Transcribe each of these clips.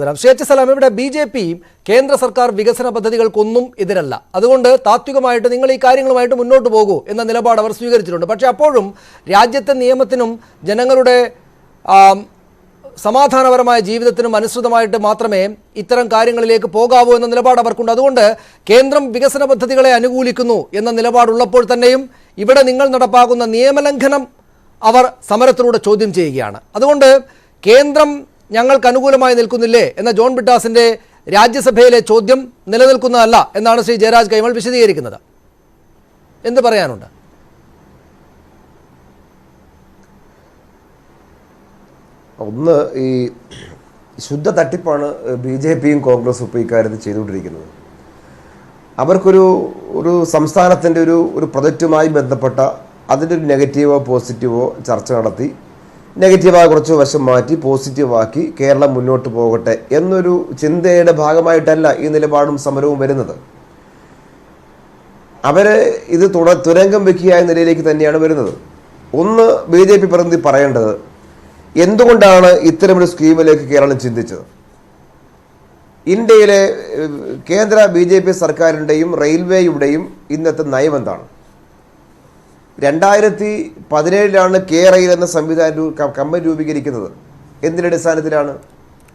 സലാം, ഇവിടെ BJP കേന്ദ്ര സർക്കാർ വികസന പദ്ധതികൾക്കൊന്നും എതിരല്ല. അതുകൊണ്ട് താത്വികമായിട്ട് നിങ്ങൾ ഈ കാര്യങ്ങളുമായിട്ട് മുന്നോട്ട് പോകൂ എന്ന നിലപാട് അവർ സ്വീകരിച്ചിട്ടുണ്ട്. പക്ഷേ അപ്പോഴും രാജ്യത്തെ നിയമത്തിനും ജനങ്ങളുടെ സമാധാനപരമായ ജീവിതത്തിനും അനുസൃതമായിട്ട് മാത്രമേ ഇത്തരം കാര്യങ്ങളിലേക്ക് പോകാവൂ എന്ന നിലപാട് അവർക്കുണ്ട്. അതുകൊണ്ട് കേന്ദ്രം വികസന പദ്ധതികളെ അനുകൂലിക്കുന്നു എന്ന നിലപാടുള്ളപ്പോൾ തന്നെയും ഇവിടെ നിങ്ങൾ നടപ്പാക്കുന്ന നിയമലംഘനം അവർ സമരത്തിലൂടെ ചോദ്യം ചെയ്യുകയാണ്. അതുകൊണ്ട് കേന്ദ്രം ഞങ്ങൾക്ക് അനുകൂലമായി നിൽക്കുന്നില്ലേ എന്ന ജോൺ ബ്രിട്ടാസിന്റെ രാജ്യസഭയിലെ ചോദ്യം നിലനിൽക്കുന്നതല്ല എന്നാണ് ശ്രീ ജയരാജ് കൈമൾ വിശദീകരിക്കുന്നത്. എന്ത് പറയാനുണ്ട്? ഒന്ന്, ഈ ശുദ്ധ തട്ടിപ്പാണ് BJPയും കോൺഗ്രസും ഇപ്പോൾ ഇക്കാര്യത്തിൽ ചെയ്തുകൊണ്ടിരിക്കുന്നത്. അവർക്കൊരു സംസ്ഥാനത്തിൻ്റെ ഒരു പ്രൊജക്റ്റുമായി ബന്ധപ്പെട്ട അതിൻ്റെ ഒരു നെഗറ്റീവോ പോസിറ്റീവോ ചർച്ച നടത്തി നെഗറ്റീവായ കുറച്ച് വശം മാറ്റി പോസിറ്റീവാക്കി കേരളം മുന്നോട്ട് പോകട്ടെ എന്നൊരു ചിന്തയുടെ ഭാഗമായിട്ടല്ല ഈ നിലപാടും സമരവും വരുന്നത്. അവർ ഇത് തുരങ്കം വെക്കുക എന്ന നിലയിലേക്ക് തന്നെയാണ് വരുന്നത്. ഒന്ന്, BJP പ്രതിനിധി പറയേണ്ടത് എന്തുകൊണ്ടാണ് ഇത്തരമൊരു സ്കീമിലേക്ക് കേരളം ചിന്തിച്ചത്? ഇന്ത്യയിലെ കേന്ദ്ര BJP സർക്കാരിൻ്റെയും റെയിൽവേയുടെയും ഇന്നത്തെ നയം എന്താണ്? 2017 കെ റെയിൽ എന്ന സംവിധാനം കമ്പനി രൂപീകരിക്കുന്നത്. എന്തിൻ്റെ അടിസ്ഥാനത്തിലാണ്?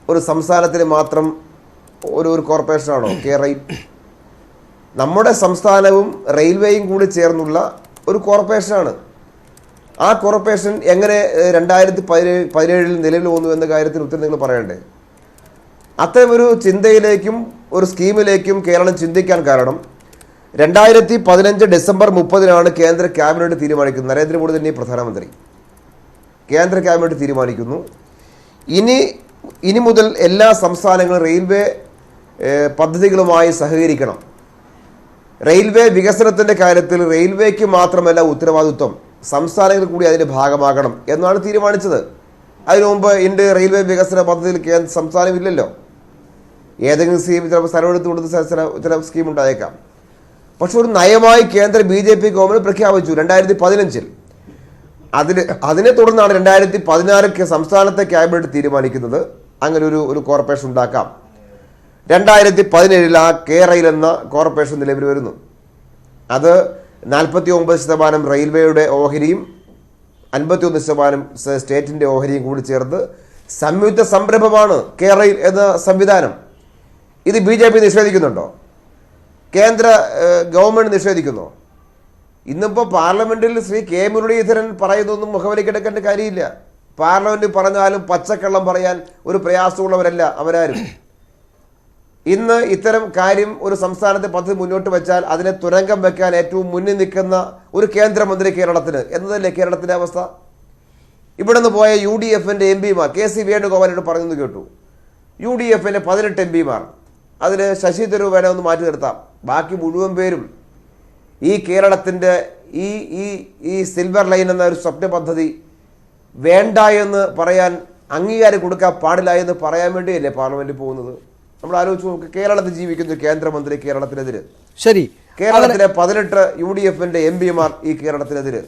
ഒരു സംസ്ഥാനത്തിന് മാത്രം ഒരു കോർപ്പറേഷനാണോ കെ റെയിൽ? നമ്മുടെ സംസ്ഥാനവും റെയിൽവേയും കൂടി ചേർന്നുള്ള ഒരു കോർപ്പറേഷനാണ്. ആ കോർപ്പറേഷൻ എങ്ങനെ 2017 നിലവിൽ വന്നു എന്ന കാര്യത്തിന് ഉത്തരം നിങ്ങൾ പറയണ്ടേ? അത്തരമൊരു ചിന്തയിലേക്കും ഒരു സ്കീമിലേക്കും കേരളം ചിന്തിക്കാൻ കാരണം 2015 ഡിസംബർ 30 കേന്ദ്ര ക്യാബിനറ്റ് തീരുമാനിക്കുന്നു. നരേന്ദ്രമോദി തന്നെ പ്രധാനമന്ത്രി. കേന്ദ്ര ക്യാബിനറ്റ് തീരുമാനിക്കുന്നു, ഇനി മുതൽ എല്ലാ സംസ്ഥാനങ്ങളും റെയിൽവേ പദ്ധതികളുമായി സഹകരിക്കണം. റെയിൽവേ വികസനത്തിൻ്റെ കാര്യത്തിൽ റെയിൽവേക്ക് മാത്രമല്ല ഉത്തരവാദിത്വം, സംസ്ഥാനങ്ങൾ കൂടി അതിൻ്റെ ഭാഗമാകണം എന്നാണ് തീരുമാനിച്ചത്. അതിനു മുമ്പ് ഇന്ത്യ റെയിൽവേ വികസന പദ്ധതിയിൽ സംസ്ഥാനമില്ലല്ലോ. ഏതെങ്കിലും സ്കീം ചിലപ്പോൾ സ്ഥലമെടുത്ത് കൊടുത്ത് ചില സ്കീം ഉണ്ടായേക്കാം. പക്ഷെ ഒരു നയമായി കേന്ദ്ര BJP ഗവൺമെൻറ് പ്രഖ്യാപിച്ചു 2015. അതിനെ തുടർന്നാണ് 2016 സംസ്ഥാനത്തെ ക്യാബിനറ്റ് തീരുമാനിക്കുന്നത് അങ്ങനെ ഒരു കോർപ്പറേഷൻ ഉണ്ടാക്കാം. 2017 ആ കെ റെയിൽ എന്ന കോർപ്പറേഷൻ നിലവിൽ വരുന്നു. അത് 49% റെയിൽവേയുടെ ഓഹരിയും 51% സ്റ്റേറ്റിൻ്റെ ഓഹരിയും കൂടി ചേർത്ത് സംയുക്ത സംരംഭമാണ് കെ റെയിൽ എന്ന സംവിധാനം. ഇത് BJP നിഷേധിക്കുന്നുണ്ടോ? കേന്ദ്ര ഗവൺമെൻറ് നിഷേധിക്കുന്നോ? ഇന്നിപ്പോൾ പാർലമെൻറ്റിൽ ശ്രീ കെ മുരളീധരൻ പറയുന്നൊന്നും മുഖവിലക്കെടുക്കേണ്ട കാര്യമില്ല. പാർലമെൻറ്റിൽ പറഞ്ഞാലും പച്ചക്കള്ളം പറയാൻ ഒരു പ്രയാസമുള്ളവരല്ല അവരാരും. ഇന്ന് ഇത്തരം കാര്യം ഒരു സംസ്ഥാനത്തെ പദ്ധതി മുന്നോട്ട് വെച്ചാൽ അതിനെ തുരങ്കം വെക്കാൻ ഏറ്റവും മുന്നിൽ നിൽക്കുന്ന ഒരു കേന്ദ്രമന്ത്രി കേരളത്തിന് എന്നതല്ലേ കേരളത്തിൻ്റെ അവസ്ഥ? ഇവിടെ നിന്ന് പോയ UDFൻ്റെ MPമാർ KC വേണുഗോപാലോട് പറഞ്ഞെന്ന് കേട്ടു. UDFൻ്റെ 18 MPമാർ, അതിൽ ശശി തരൂർ വേണേ ഒന്ന് മാറ്റി നിർത്താം, ബാക്കി മുഴുവൻ പേരും ഈ കേരളത്തിൻ്റെ ഈ സിൽവർ ലൈൻ എന്ന ഒരു സ്വപ്ന പദ്ധതി വേണ്ട എന്ന് പറയാൻ അംഗീകാരം കൊടുക്കാൻ പാടില്ല എന്ന് പറയാൻ വേണ്ടിയല്ലേ പാർലമെന്റിൽ പോകുന്നത്? നമ്മൾ ആലോചിച്ച് നോക്ക്. കേരളത്തിൽ ജീവിക്കുന്ന കേന്ദ്രമന്ത്രി കേരളത്തിനെതിരെ, ശരി, കേരളത്തിലെ 18 UDFൻ്റെ MPമാർ ഈ കേരളത്തിനെതിരെ.